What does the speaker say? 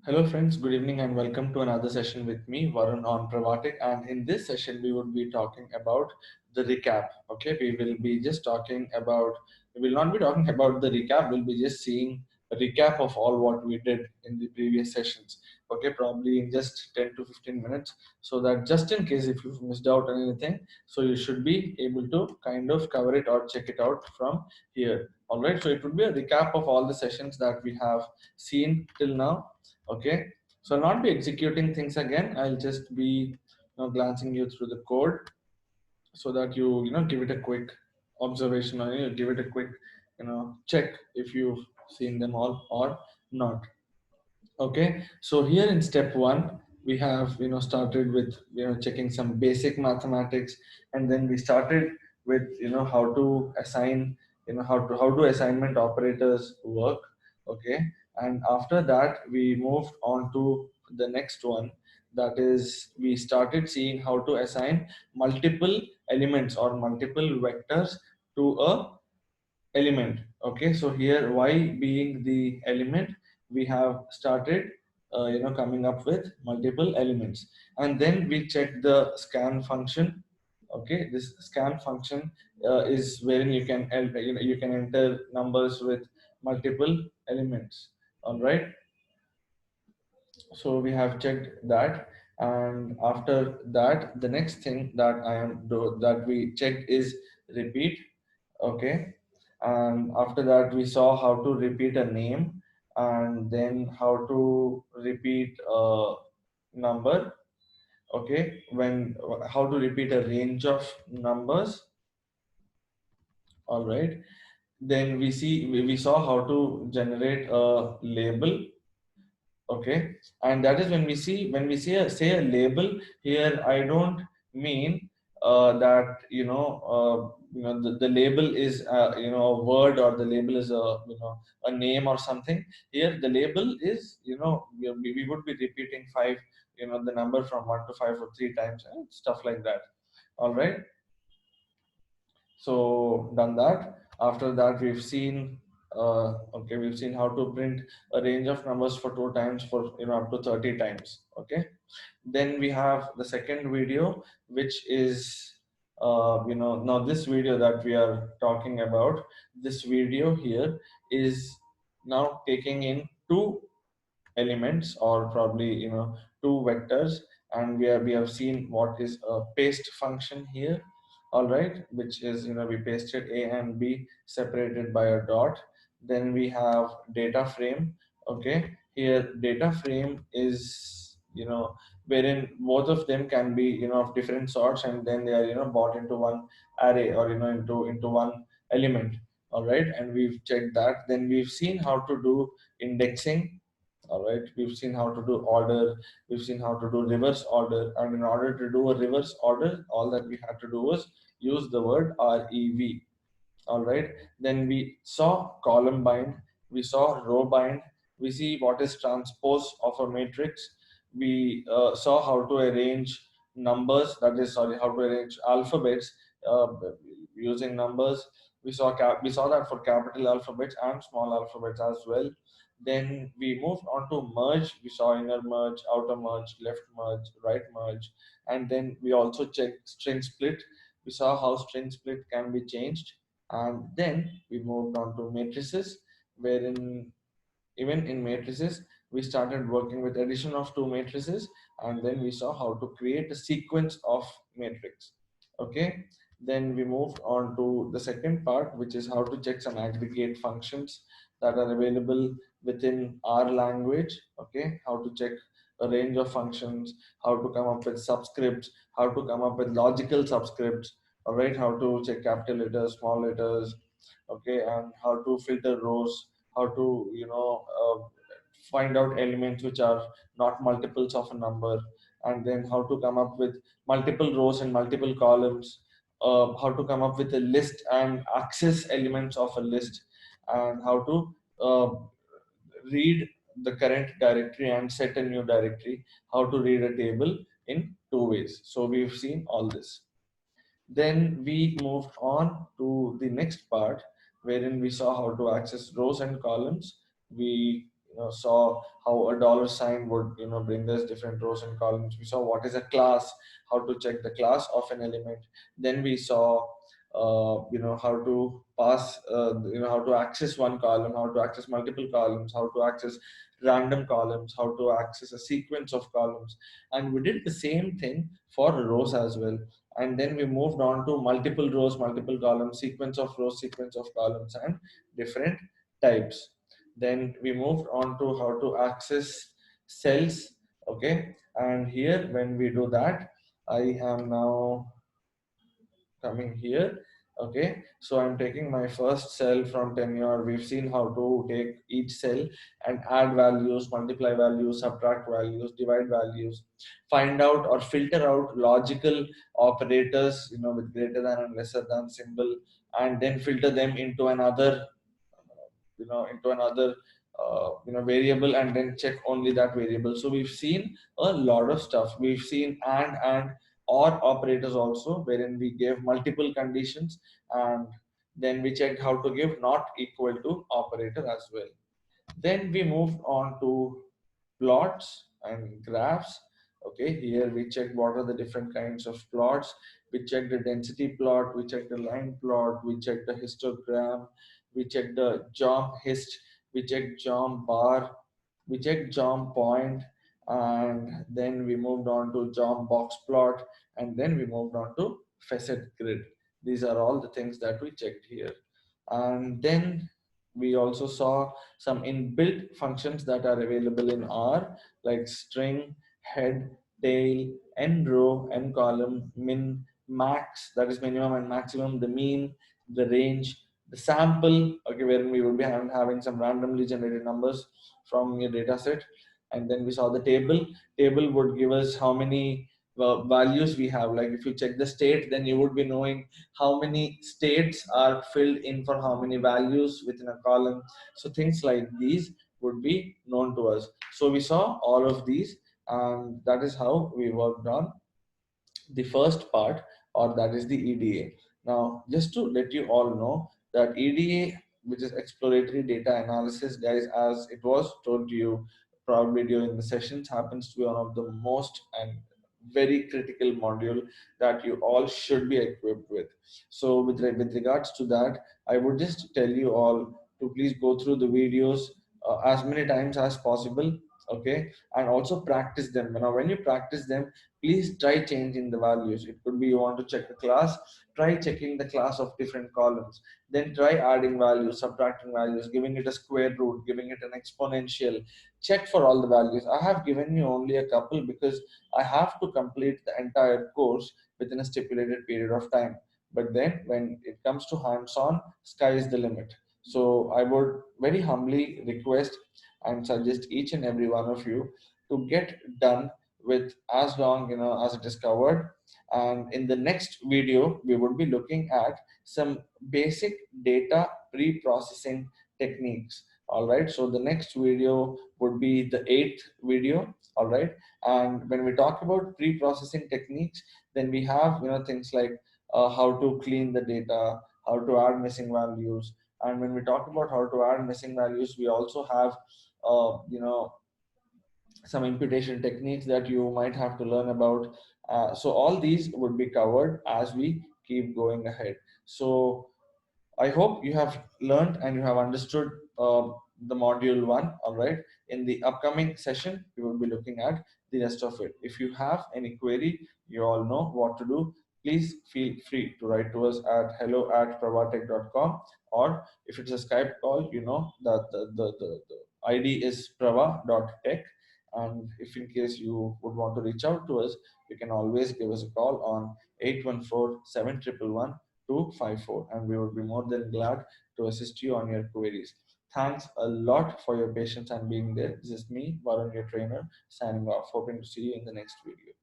Hello friends, good evening and welcome to another session with me, Varun on Pravatic. And in this session, we would be talking about the recap. Okay, we will not be talking about the recap, we'll be just seeing a recap of all what we did in the previous sessions. Okay, probably in just 10 to 15 minutes, so that just in case if you've missed out on anything, so you should be able to kind of cover it or check it out from here. All right, so it would be a recap of all the sessions that we have seen till now. Okay, so I'll not be executing things again. I'll just be glancing you through the code so that you give it a quick observation, or give it a quick check if you've seen them all or not. Okay, so here in step one, we have started with checking some basic mathematics, and then we started with how to assign, how do assignment operators work. Okay, and after that we moved on to the next one, that is we started seeing how to assign multiple elements or multiple vectors to a element. Okay, so here y being the element, we have started coming up with multiple elements, and then we check the scan function. Okay, this scan function is wherein you can enter numbers with multiple elements. All right, so we have checked that, and after that the next thing that we checked is repeat. Okay, and after that we saw how to repeat a name, and then how to repeat a number. Okay, when how to repeat a range of numbers. All right, then we saw how to generate a label. Okay, and that is when we say a label here, I don't mean that the label is a word, or the label is a name or something. Here the label is we would be repeating five, the number from 1 to 5 or 3 times and stuff like that. All right, so done that. After that we've seen how to print a range of numbers for 2 times, for up to 30 times. Okay, then we have the second video, which is now this video that we are talking about, this video here is now taking in two elements, or probably two vectors, and we have seen what is a paste function here. All right, which is we pasted a and b separated by a dot. Then we have data frame. Okay, here data frame is wherein both of them can be of different sorts, and then they are brought into one array, or into one element. All right, and we've checked that. Then we've seen how to do indexing. All right, we've seen how to do order, we've seen how to do reverse order, and in order to do a reverse order, all that we had to do was use the word rev. All right, then we saw column bind, we saw row bind, we see what is transpose of a matrix. We saw how to arrange numbers, that is, sorry, how to arrange alphabets uh, using numbers. We saw that for capital alphabets and small alphabets as well. Then we moved on to merge. We saw inner merge, outer merge, left merge, right merge, and then we also checked string split. We saw how string split can be changed, and then we moved on to matrices, wherein even in matrices we started working with addition of two matrices, and then we saw how to create a sequence of matrix. Okay, then we moved on to the second part, which is how to check some aggregate functions that are available within our language. Okay, how to check a range of functions, how to come up with subscripts, how to come up with logical subscripts. All right, how to check capital letters, small letters. Okay, and how to filter rows, how to find out elements which are not multiples of a number, and then how to come up with multiple rows and multiple columns, how to come up with a list and access elements of a list, and how to uh, read the current directory and set a new directory, how to read a table in two ways. So we've seen all this. Then we moved on to the next part, wherein we saw how to access rows and columns. We saw how a dollar sign would bring us different rows and columns. We saw what is a class, how to check the class of an element. Then we saw how to pass how to access one column, how to access multiple columns, how to access random columns, how to access a sequence of columns. And we did the same thing for rows as well. And then we moved on to multiple rows, multiple columns, sequence of rows, sequence of columns, and different types. Then we moved on to how to access cells. Okay, and here when we do that, I am now coming here. Okay, so I'm taking my first cell from tenure. We've seen how to take each cell and add values, multiply values, subtract values, divide values, find out or filter out logical operators with greater than and lesser than symbol, and then filter them into another into another variable, and then check only that variable. So we've seen a lot of stuff. We've seen and or operators also, wherein we gave multiple conditions, and then we checked how to give not equal to operator as well. Then we moved on to plots and graphs. Okay, here we checked what are the different kinds of plots. We checked the density plot, we checked the line plot, we checked the histogram, we checked the geom hist, we checked geom bar, we checked geom point, and then we moved on to geom box plot, and then we moved on to facet grid. These are all the things that we checked here. And then we also saw some inbuilt functions that are available in R, like string, head, tail, end row, end column, min, max, that is minimum and maximum, the mean, the range, the sample, okay, wherein we will be having some randomly generated numbers from your data set. And then we saw the table. Table would give us how many values we have. Like if you check the state, then you would be knowing how many states are filled in for how many values within a column. So things like these would be known to us. So we saw all of these, and that is how we worked on the first part, or that is the EDA. Now, just to let you all know that EDA, which is exploratory data analysis, guys, as it was told to you probably during the sessions, happens to be one of the most and very critical module that you all should be equipped with. So with regards to that, I would just tell you all to please go through the videos as many times as possible. Okay, and also practice them. Now when you practice them, please try changing the values. It could be you want to check the class, try checking the class of different columns, then try adding values, subtracting values, giving it a square root, giving it an exponential. Check for all the values. I have given you only a couple because I have to complete the entire course within a stipulated period of time. But then when it comes to hands-on, sky is the limit. So I would very humbly request and suggest each and every one of you to get done with as long as it is covered. And in the next video we would be looking at some basic data pre-processing techniques. All right, so the next video would be the eighth video. All right, and when we talk about pre-processing techniques, then we have things like how to clean the data, how to add missing values. And when we talk about how to add missing values, we also have some imputation techniques that you might have to learn about. So all these would be covered as we keep going ahead. So I hope you have learned and you have understood the module one. All right. In the upcoming session, we will be looking at the rest of it. If you have any query, you all know what to do. Please feel free to write to us at hello@pravatech.com, or if it's a Skype call, you know that the ID is prava.tech. And if in case you would want to reach out to us, you can always give us a call on 814-711-254, and we would be more than glad to assist you on your queries. Thanks a lot for your patience and being there. This is me, Varun, your trainer, signing off. Hoping to see you in the next video.